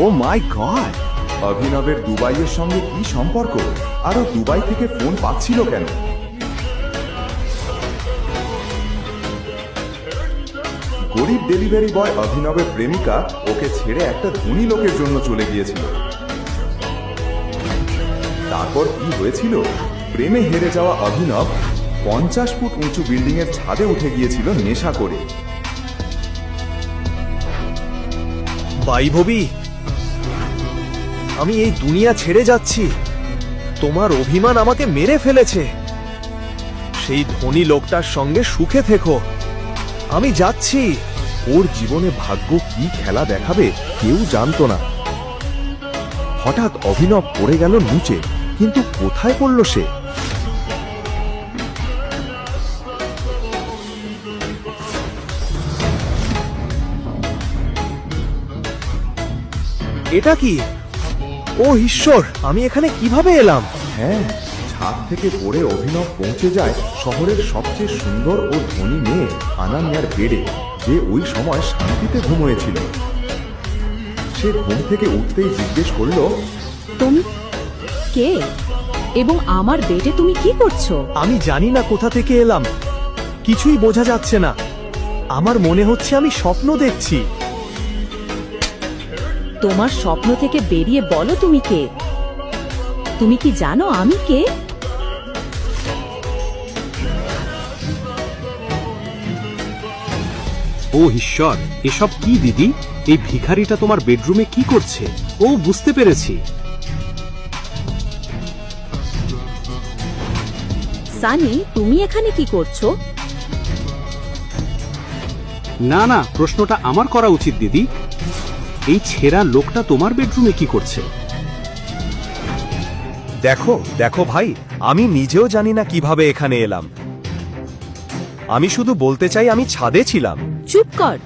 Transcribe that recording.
ও মাই god, অভিনবের দুবাইয়ের সঙ্গে কি সম্পর্ক? আরো দুবাই থেকে ফোন পাচ্ছিল কেন? গরিব ডেলিভারি বয় অভিনবের প্রেমিকা ওকে ছেড়ে একটা ধনী লোকের জন্য চলে গিয়েছিল। তারপর কি হয়েছিল? প্রেমে হেরে যাওয়া অভিনব 50 ফুট উঁচু বিল্ডিং এর ছাদে উঠে গিয়েছিল নেশা করে। বৈভবী, আমি এই দুনিয়া ছেড়ে যাচ্ছি। তোমার অভিমান আমাকে মেরে ফেলেছে। সেই ধনী লোকটার সঙ্গে সুখে থেকো। আমি যাচ্ছি। ওর জীবনে ভাগ্য কি খেলা দেখাবে কেউ জানতো না। হঠাৎ অভিনব পড়ে গেল নিচে, কিন্তু কোথায় পড়ল সে? এটা কি? ও ঈশ্বর, আমি এখানে কিভাবে এলাম? হ্যাঁ, ছাদ থেকে পড়ে অভিনব পৌঁছে যায় শহরের সবচেয়ে সুন্দর ও ধনী মেয়ে আনান্যার বেডে, যে ওই সময় শান্তিতে ঘুমিয়েছিল। সে ঘুম থেকে উঠতেই জিজ্ঞেস করলো, তুমি কে এবং আমার বেডে তুমি কি করছো? আমি জানি না কোথা থেকে এলাম। কিছুই বোঝা যাচ্ছে না। আমার মনে হচ্ছে আমি স্বপ্ন দেখছি। তোমার স্বপ্ন থেকে বেরিয়ে বলো তুমি কে? তুমি কি জানো আমি কে? ও ঈশ্বর, এসব কি দিদি? এই ভিখারিটা তোমার বেডরুমে কি করছে? ও, বুঝতে পেরেছি। সানি, তুমি এখানে কি করছো? না না, প্রশ্নটা আমার করা উচিত দিদি। এই ছেঁড়া লোকটা তোমার বেডরুমে কি করছে? দেখো দেখো ভাই, আমি নিজেও জানি না কিভাবে এখানে এলাম। আমি শুধু বলতে চাই আমি ছাদে ছিলাম। চুপ কর।